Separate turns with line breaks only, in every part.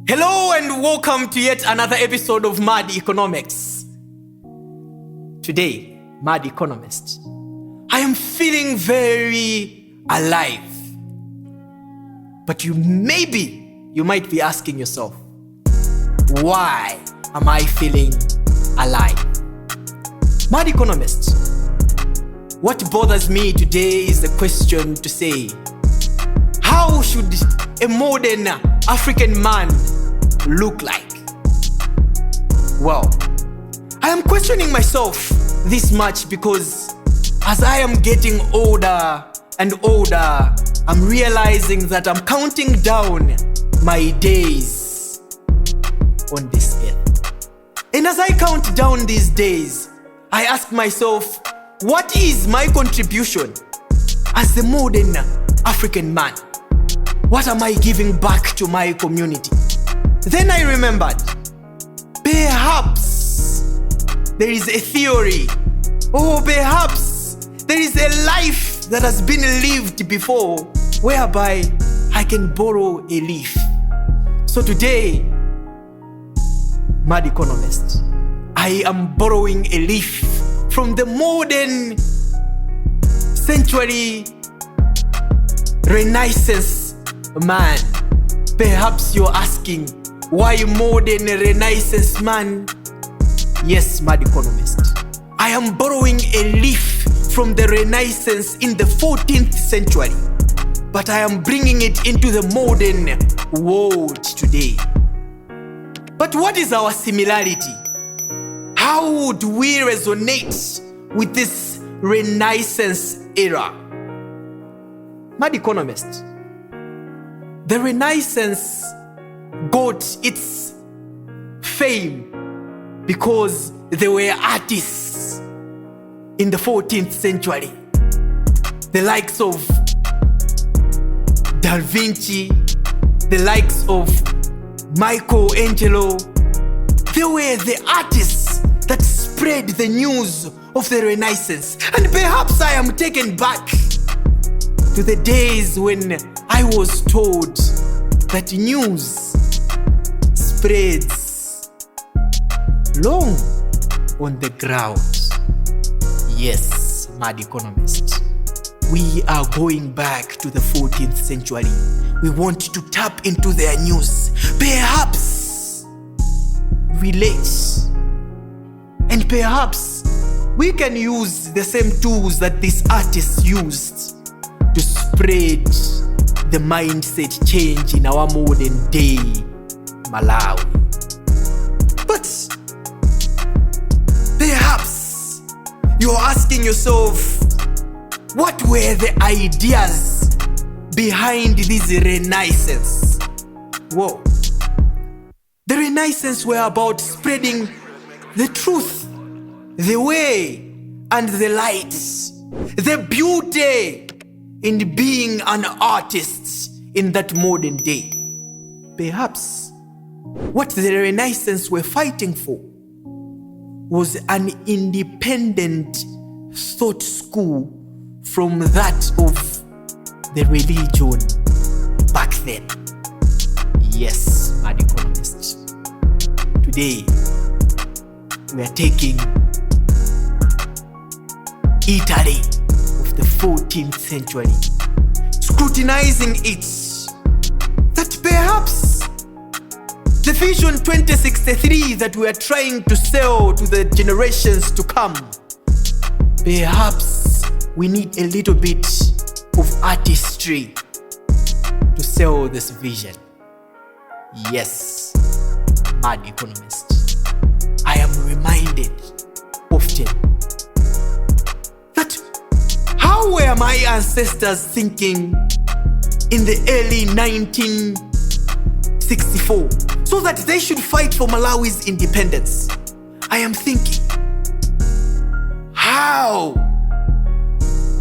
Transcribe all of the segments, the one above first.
Hello and welcome to yet another episode of Mad Economics. Today, Mad Economist, I am feeling very alive. But you might be asking yourself, why am I feeling alive? Mad Economist, what bothers me today is the question to say, how should a modern African man look like? Well, I am questioning myself this much because as I am getting older and older, I'm realizing that I'm counting down my days on this earth. And as I count down these days, I ask myself, what is my contribution as the modern African man? What am I giving back to my community? Then I remembered, perhaps there is a theory, or perhaps there is a life that has been lived before, whereby I can borrow a leaf. So today, Mad Economist, I am borrowing a leaf from the modern century Renaissance man. Perhaps you're asking, why modern Renaissance man? Yes, Mad Economist, I am borrowing a leaf from the Renaissance in the 14th century, but I am bringing it into the modern world today. But what is our similarity? How do we resonate with this Renaissance era? Mad Economist, the Renaissance got its fame because there were artists in the 14th century, the likes of Da Vinci, the likes of Michelangelo. They were the artists that spread the news of the Renaissance. And perhaps I am taken back to the days when I was told that news spreads long on the ground. Yes, Mad Economist, we are going back to the 14th century. We want to tap into their news, perhaps relate, and perhaps we can use the same tools that these artists used to spread the mindset change in our modern day Malawi. But perhaps you're asking yourself, what were the ideas behind this Renaissance? Whoa. The Renaissance were about spreading the truth, the way, and the light, the beauty in being an artist in that modern day. Perhaps what the Renaissance were fighting for was an independent thought school from that of the religion back then. Yes, Mad Economist. Today, we are taking Italy of the 14th century, scrutinizing it, that perhaps the Vision 2063 that we are trying to sell to the generations to come, perhaps we need a little bit of artistry to sell this vision. Yes, Mad Economist, I am reminded often that how were my ancestors thinking in the early 1964 so that they should fight for Malawi's independence? I am thinking, how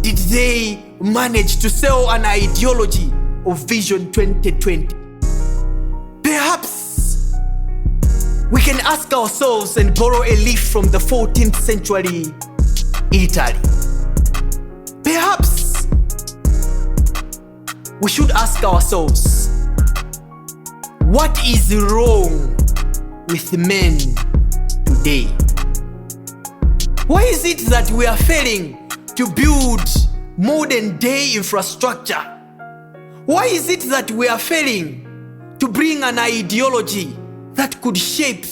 did they manage to sell an ideology of Vision 2020? Perhaps we can ask ourselves and borrow a leaf from the 14th century Italy. Perhaps we should ask ourselves, what is wrong with men today? Why is it that we are failing to build modern day infrastructure? Why is it that we are failing to bring an ideology that could shape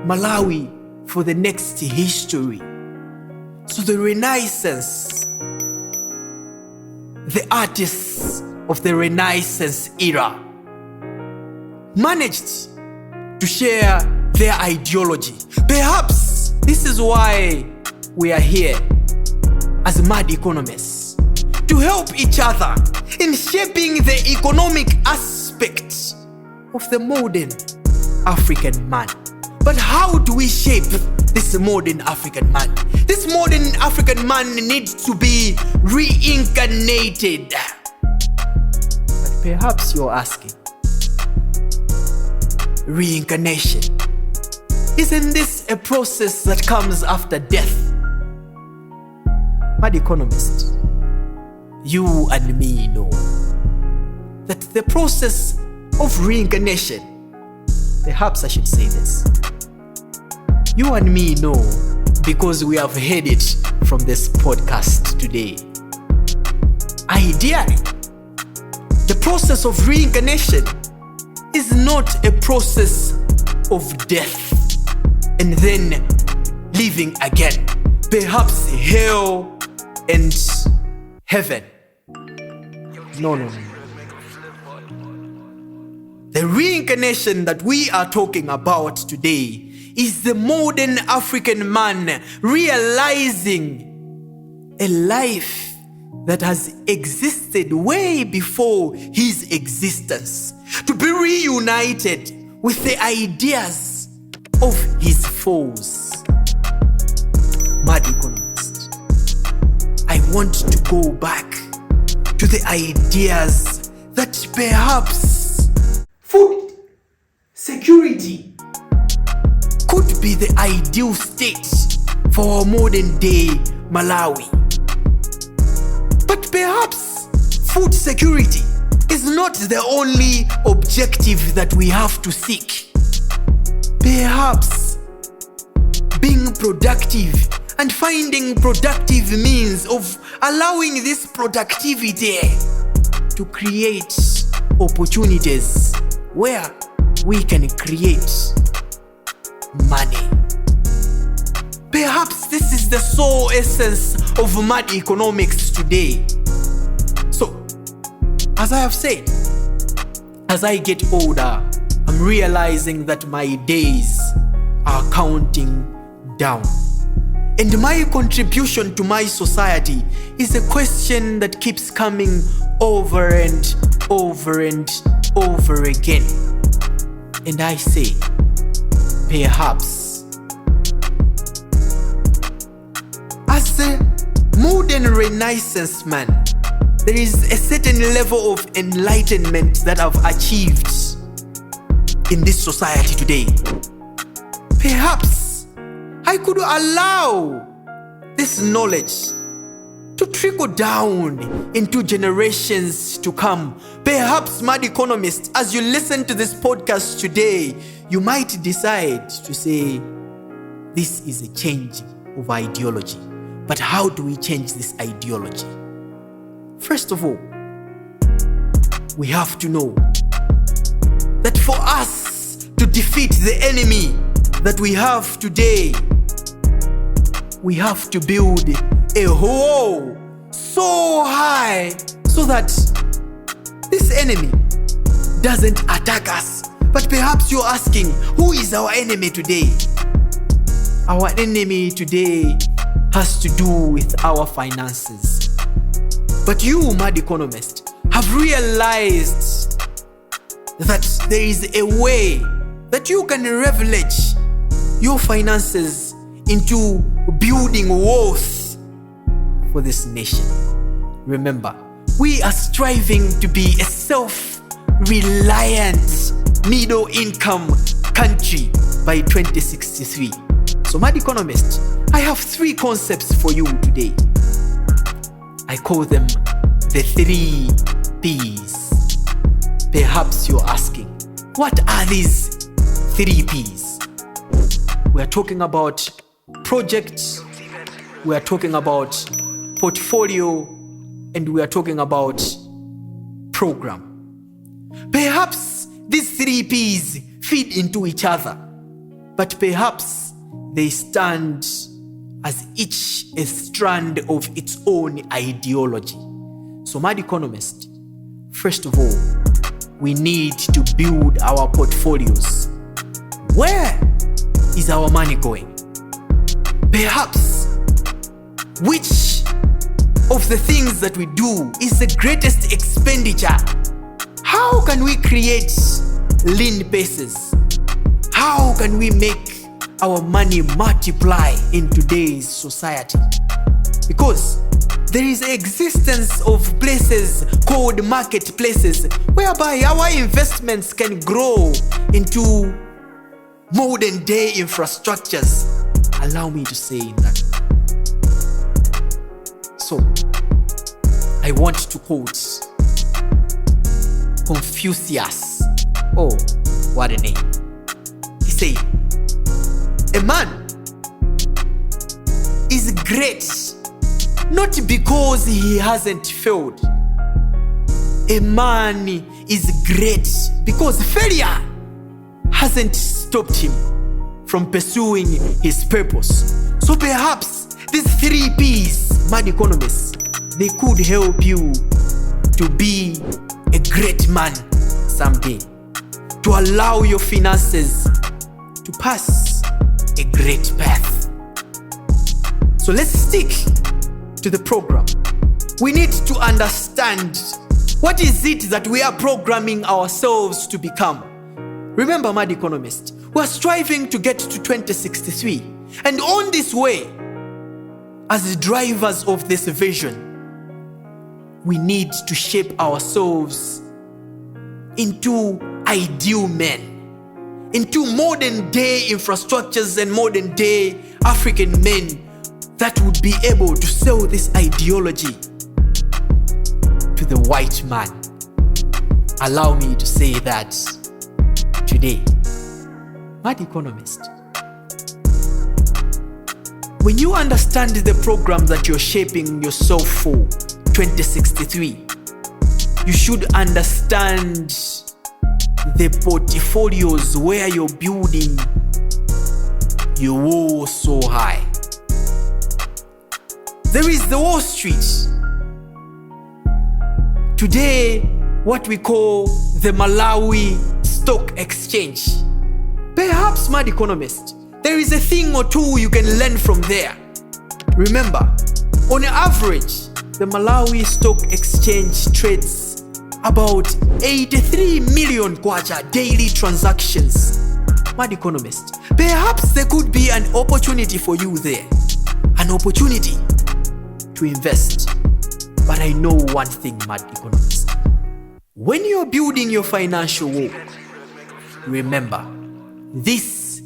Malawi for the next history? So the Renaissance, the artists of the Renaissance era managed to share their ideology. Perhaps this is why we are here as mad economists, to help each other in shaping the economic aspects of the modern African man. But how do we shape this modern African man? This modern African man needs to be reincarnated. But perhaps you're asking, reincarnation, isn't this a process that comes after death? Mad economist, you and me know that the process of reincarnation, perhaps I should say this, you and me know because we have heard it from this podcast today. Ideally, the process of reincarnation is not a process of death and then living again. Perhaps hell and heaven. No. The reincarnation that we are talking about today is the modern African man realizing a life that has existed way before his existence, to be reunited with the ideas of his foes. Mad economist, I want to go back to the ideas that perhaps food security could be the ideal state for our modern day Malawi. But perhaps food security is not the only objective that we have to seek. Perhaps being productive and finding productive means of allowing this productivity to create opportunities where we can create money. Perhaps this is the sole essence of mad economics today. So, as I have said, as I get older, I'm realizing that my days are counting down. And my contribution to my society is a question that keeps coming over and over and over again. And I say, perhaps, as a modern Renaissance man, there is a certain level of enlightenment that I've achieved in this society today. Perhaps I could allow this knowledge to trickle down into generations to come. Perhaps, mad economist, as you listen to this podcast today, you might decide to say, this is a change of ideology. But how do we change this ideology? First of all, we have to know that for us to defeat the enemy that we have today, we have to build a wall so high so that this enemy doesn't attack us. But perhaps you're asking, who is our enemy today? Our enemy today has to do with our finances. But you, mad economist, have realized that there is a way that you can leverage your finances into building wealth for this nation. Remember, we are striving to be a self-reliant middle-income country by 2063. So, mad economist, I have 3 concepts for you today. I call them the 3 P's. Perhaps you're asking, what are these 3 P's? We are talking about projects, we are talking about portfolio, and we are talking about program. Perhaps these 3 P's feed into each other, but perhaps they stand as each a strand of its own ideology. So, Mad Economist, first of all, we need to build our portfolios. Where is our money going? Perhaps which of the things that we do is the greatest expenditure? How can we create lean bases? How can we make our money multiply in today's society? Because there is the existence of places called marketplaces whereby our investments can grow into modern day infrastructures. Allow me to say that. So, I want to quote Confucius. Oh, what a name. He said, a man is great not because he hasn't failed. A man is great because failure hasn't stopped him from pursuing his purpose. So perhaps these 3 P's, Mad Economists, they could help you to be a great man someday, to allow your finances to pass a great path. So let's stick to the program. We need to understand what is it that we are programming ourselves to become. Remember, Mad Economist, we are striving to get to 2063, and on this way, as drivers of this vision, we need to shape ourselves into ideal men, into modern day infrastructures and modern day African men that would be able to sell this ideology to the white man. Allow me to say that today, Mad Economist, when you understand the program that you're shaping yourself for 2063, you should understand the portfolios where you're building your wall so high. There is the Wall Street. Today, what we call the Malawi Stock Exchange. Perhaps, Mad Economist, there is a thing or two you can learn from there. Remember, on average, the Malawi Stock Exchange trades about 83 million kwacha daily transactions. Mad Economist, perhaps there could be an opportunity for you there. An opportunity to invest. But I know one thing, Mad Economist. When you're building your financial wall, remember, this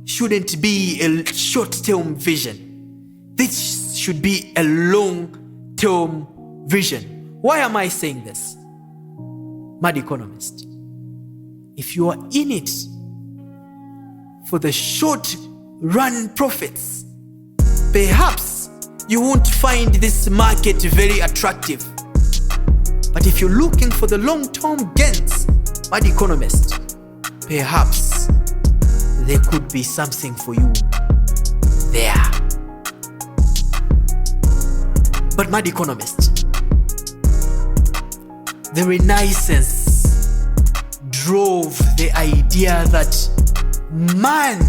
shouldn't be a short-term vision. This should be a long-term vision. Why am I saying this? Mad Economist, if you are in it for the short-run profits, perhaps you won't find this market very attractive. But if you're looking for the long-term gains, Mad Economist, perhaps there could be something for you there. But Mad Economist, the Renaissance drove the idea that man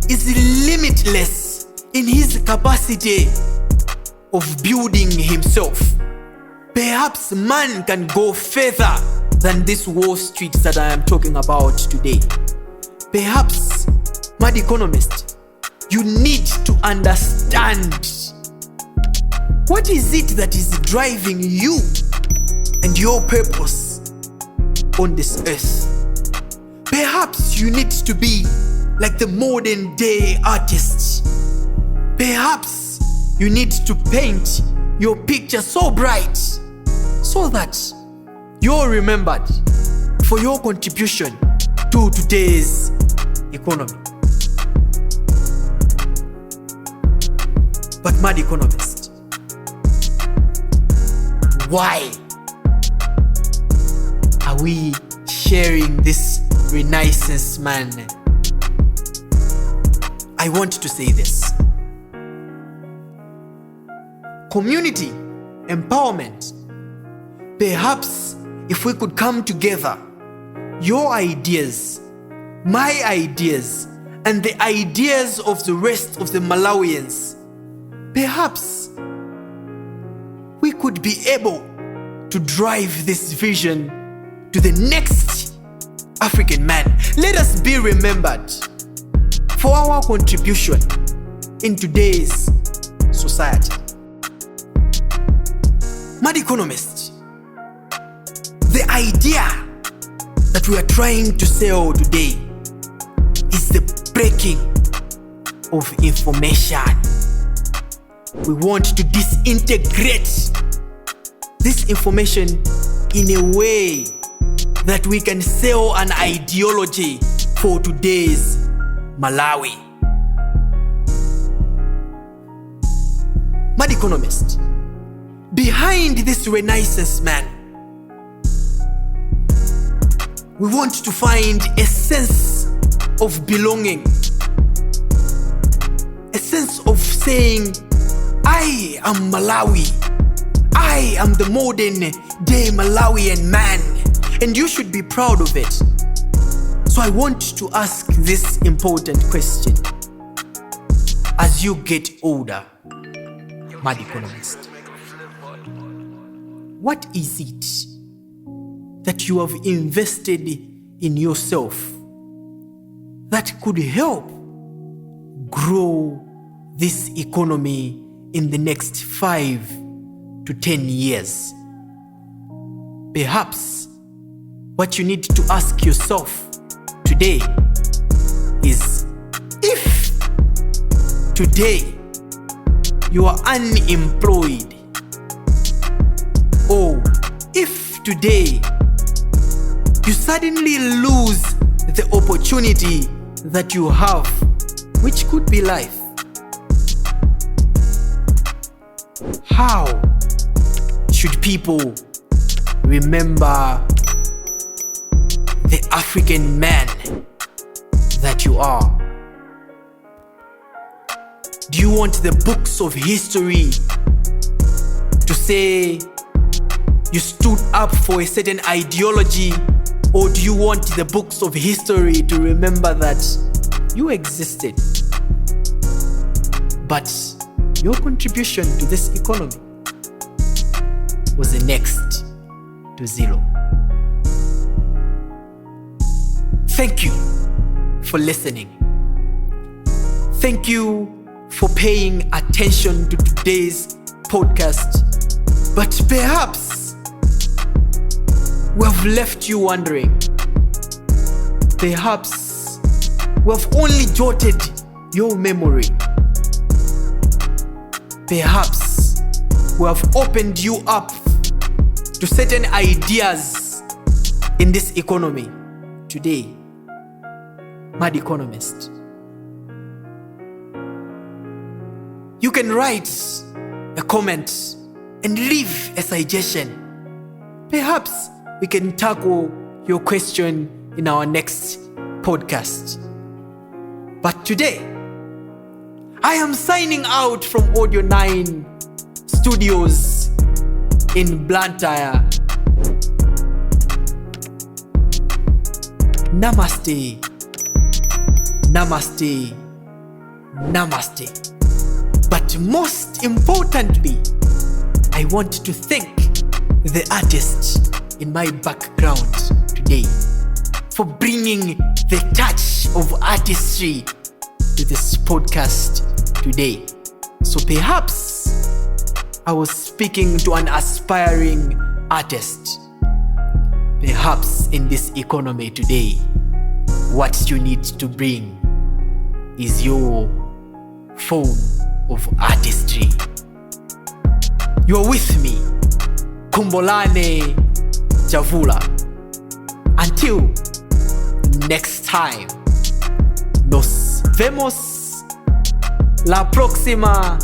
is limitless in his capacity of building himself. Perhaps man can go further than this Wall Street that I am talking about today. Perhaps, Mad Economist, you need to understand what is it that is driving you and your purpose on this earth. Perhaps you need to be like the modern day artists. Perhaps you need to paint your picture so bright so that you're remembered for your contribution to today's economy. But Mad Economist, why are we sharing this Renaissance man? I want to say this. Community empowerment. Perhaps if we could come together, your ideas, my ideas, and the ideas of the rest of the Malawians, perhaps we could be able to drive this vision to the next African man. Let us be remembered for our contribution in today's society. Mad Economist, the idea that we are trying to sell today is the breaking of information. We want to disintegrate this information in a way that we can sell an ideology for today's Malawi. Mad Economist, behind this Renaissance man, we want to find a sense of belonging, a sense of saying, I am Malawi, I am the modern day Malawian man, and you should be proud of it. So I want to ask this important question. As you get older, Mad Economist, what is it that you have invested in yourself that could help grow this economy in the next 5 to 10 years? Perhaps what you need to ask yourself today is, if today you are unemployed, or if today you suddenly lose the opportunity that you have, which could be life, how should people remember the African man that you are? Do you want the books of history to say you stood up for a certain ideology, or do you want the books of history to remember that you existed, but your contribution to this economy was the next to zero? Thank you for listening. Thank you for paying attention to today's podcast. But perhaps we have left you wondering. Perhaps we have only jotted your memory. Perhaps we have opened you up to certain ideas in this economy today. Mad Economist, you can write a comment and leave a suggestion. Perhaps we can tackle your question in our next podcast. But today, I am signing out from Audio 9 Studios in Blantyre. Namaste. Namaste. Namaste. But most importantly, I want to thank the artist in my background today for bringing the touch of artistry to this podcast today. So perhaps I was speaking to an aspiring artist. Perhaps in this economy today, what you need to bring is your form of artistry. You're with me, Kumbolane Javula. Until next time, nos vemos la próxima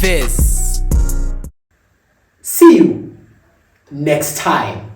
vez. See you next time.